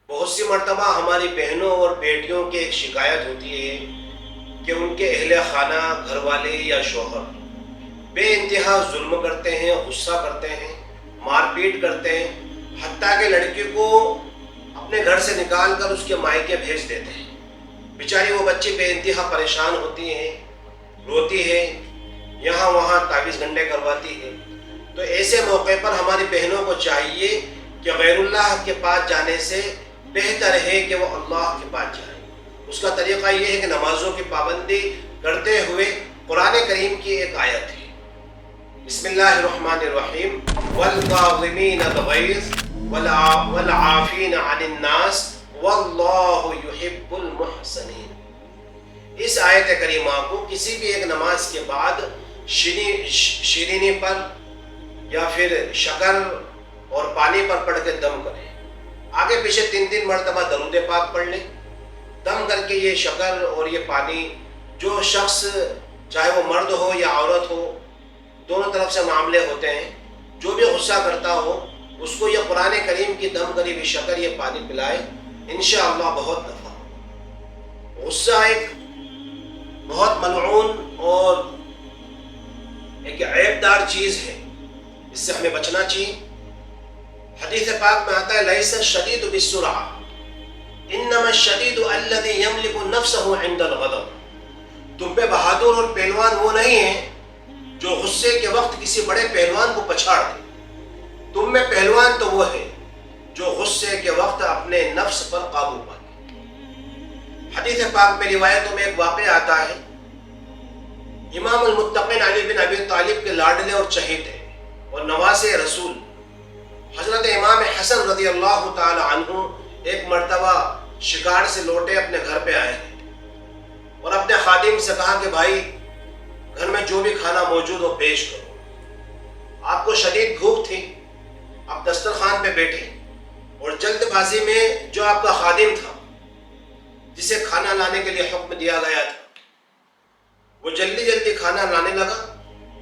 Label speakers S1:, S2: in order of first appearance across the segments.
S1: بہت سی مرتبہ ہماری بہنوں اور بیٹیوں کی ایک شکایت ہوتی ہے کہ ان کے اہل خانہ، گھر والے یا شوہر بے انتہا ظلم کرتے ہیں، غصہ کرتے ہیں، مار پیٹ کرتے ہیں، حتیٰ کہ لڑکی کو اپنے گھر سے نکال کر اس کے مائکے بھیج دیتے ہیں۔ بیچاری وہ بچی بے انتہا پریشان ہوتی ہے، روتی ہے، یہاں وہاں تعویذ گنڈے کرواتی ہے۔ تو ایسے موقع پر ہماری بہنوں کو چاہیے کہ غیر اللہ کے پاس جانے سے بہتر ہے کہ وہ اللہ کے پاس جائیں۔ اس کا طریقہ یہ ہے کہ نمازوں کی پابندی کرتے ہوئے قرآن کریم کی ایک آیت ہے، بسم اللہ الرحمن الرحیم، والکاظمین الغیظ والعافین عن الناس واللہ یحب المحسنین۔ اس آیت کریمہ کو کسی بھی ایک نماز کے بعد شیرینی پر یا پھر شکر اور پانی پر پڑھ کے دم کریں، آگے پیچھے 3 مرتبہ درود پاک پڑھ لیں، دم کر کے یہ شکر اور یہ پانی جو شخص چاہے وہ مرد ہو یا عورت ہو، دونوں طرف سے معاملے ہوتے ہیں، جو بھی غصہ کرتا ہو اس کو یہ قرآن کریم کی دم کری ہوئی شکر یہ پانی پلائے، انشاءاللہ بہت نفع ہو۔ غصہ ایک بہت ملعون اور ایک عیب دار چیز ہے، اس سے ہمیں بچنا چاہیے۔ حدیث پاک میں آتا ہے لیس الشدید بالسرعہ انما الشدید الذی یملک نفسه عند الغضب۔ تم پہ بہادر اور پہلوان وہ نہیں ہیں جو غصے کے وقت کسی بڑے پہلوان کو پچھاڑ دے، تم میں پہلوان تو وہ ہے جو غصے کے وقت اپنے نفس پر قابو پائے۔ حدیث پاک میں روایتوں میں ایک واقعہ آتا ہے، امام المتقین علی بن ابی طالب کے لاڈلے اور چہیتے اور نواسے رسول حضرت امام حسن رضی اللہ تعالی عنہ ایک مرتبہ شکار سے لوٹے اپنے گھر پہ آئے اور اپنے خادم سے کہا کہ بھائی گھر میں جو بھی کھانا موجود ہو پیش کرو۔ آپ کو شدید بھوک تھی، آپ دسترخوان پہ بیٹھے اور جلد بازی میں جو آپ کا خادم تھا جسے کھانا لانے کے لیے حکم دیا گیا تھا وہ جلدی جلدی کھانا لانے لگا،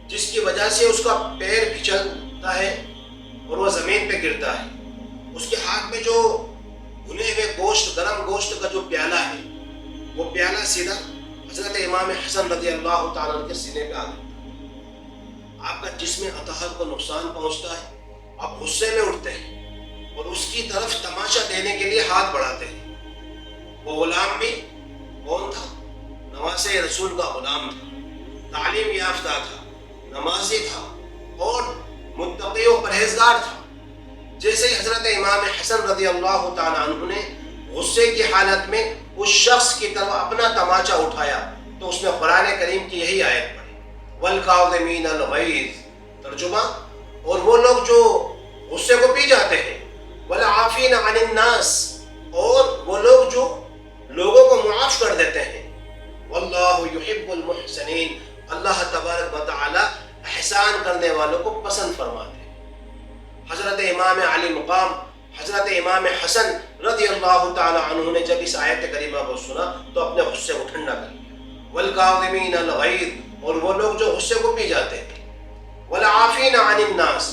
S1: جس کی وجہ سے اس کا پیر پھسلتا ہے اور وہ زمین پہ گرتا ہے۔ اس کے ہاتھ میں جو بھنے ہوئے گوشت، گرم گوشت کا جو پیالہ ہے وہ پیالہ سیدھا حضرت امام حسن رضی اللہ تعالیٰ عنہ کے سینے پہ آ گیا۔ آپ کا جسم اطہر کو نقصان پہنچتا ہے، آپ غصے میں اٹھتے ہیں اور اس کی طرف تماشا دینے کے لیے ہاتھ بڑھاتے ہیں۔ وہ غلام بھی کون تھا؟ نواسے رسول کا غلام تھا، تعلیم یافتہ تھا، نمازی تھا اور متقی و پرہیزگار تھا۔ جیسے حضرت امام حسن رضی اللہ تعالیٰ عنہ نے غصے کی حالت میں اس شخص کی طرف اپنا تماچا اٹھایا تو اس نے قرآن کریم کی یہی آیت پڑھی، والکاظمین الغیظ، ترجمہ، اور وہ لوگ جو غصے کو پی جاتے ہیں، والعافین عن الناس، اور وہ لوگ جو لوگوں کو معاف کر دیتے ہیں، واللہ یحب المحسنین، اللہ تبارک و تعالی احسان کرنے والوں کو پسند فرماتے ہیں۔ حضرت امام علی مقام حضرت امام حسن رضی اللہ تعالی عنہ نے جب اس آیت کریمہ کو سنا تو اپنے غصے کو ٹھنڈا کر لیا، والکاظمین الغیظ، اور وہ لوگ جو غصے کو پی جاتے ہیں، والعافین عن الناس،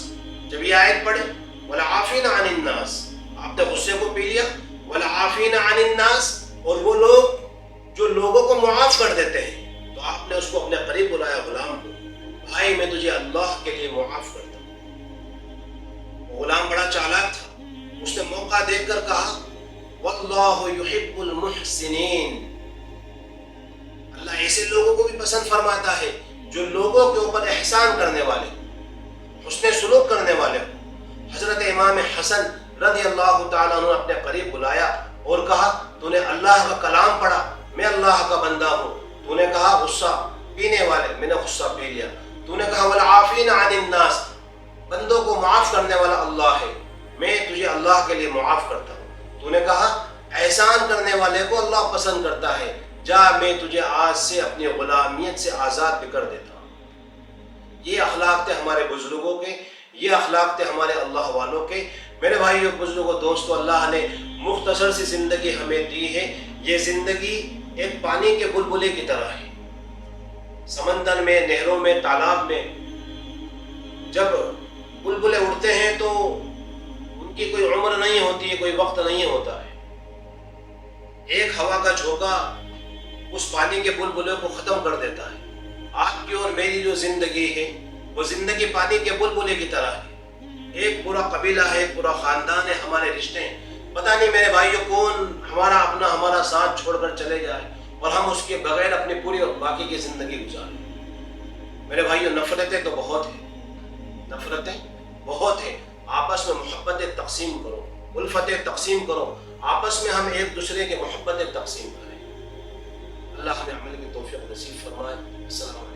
S1: جب یہ آیت پڑھے والعافین عن الناس، آپ نے غصے کو پی لیا، والعافین عن الناس، اور وہ لوگ جو لوگوں کو معاف کر دیتے ہیں، تو آپ نے اس کو اپنے قریب بلایا، غلام کو، بھائی میں تجھے اللہ کے لیے معاف کرتا ہوں۔ غلام بڑا چالاک تھا، اس نے موقع دیکھ کر کہا واللہ یحب المحسنین، اللہ ایسے لوگوں کو بھی پسند فرماتا ہے جو لوگوں کے اوپر احسان کرنے والے، حسن سلوک کرنے والے۔ حضرت امام حسن رضی اللہ تعالیٰ عنہ اپنے قریب بلایا اور کہا تو نے اللہ کا کلام پڑھا، میں اللہ کا بندہ ہوں، تو نے کہا غصہ پینے والے، میں نے غصہ پی لیا، تو نے کہا والعافین عن الناس، بندوں کو معاف کرنے والا اللہ ہے، میں تجھے اللہ کے لیے معاف کرتا ہوں، تو نے کہا احسان کرنے والے کو اللہ پسند کرتا ہے، جا میں تجھے آج سے اپنی غلامیت سے آزاد بھی کر دیتا ہوں۔ یہ اخلاق تھے ہمارے بزرگوں کے، یہ اخلاق تھے ہمارے اللہ والوں کے۔ میرے بھائیوں، بزرگوں، دوستوں، اللہ نے مختصر سی زندگی ہمیں دی ہے، یہ زندگی ایک پانی کے بلبلے کی طرح ہے، سمندر میں، نہروں میں، تالاب میں جب بلبلے اڑتے ہیں تو ان کی کوئی عمر نہیں ہوتی ہے، کوئی وقت نہیں ہوتا ہے، ایک ہوا کا جھونکا اس پانی کے بلبلے کو ختم کر دیتا ہے۔ آپ کی اور میری جو زندگی ہے وہ زندگی پانی کے بلبلے کی طرح ہے۔ ایک پورا قبیلہ ہے، ایک پورا خاندان ہے، ہمارے رشتے ہیں، پتہ نہیں میرے بھائیوں کون ہمارا اپنا ہمارا ساتھ چھوڑ کر چلے جائے اور ہم اس کے بغیر اپنی پوری اور باقی کی زندگی گزاریں۔ میرے بھائیوں نفرتیں تو بہت ہیں، نفرتیں بہت ہیں، آپس میں محبتیں تقسیم کرو، الفتیں تقسیم کرو، آپس میں ہم ایک دوسرے کے محبتیں تقسیم کریں۔ اللہ ہمیں عمل کی توفیق نصیب فرمائے۔ السلام علیکم۔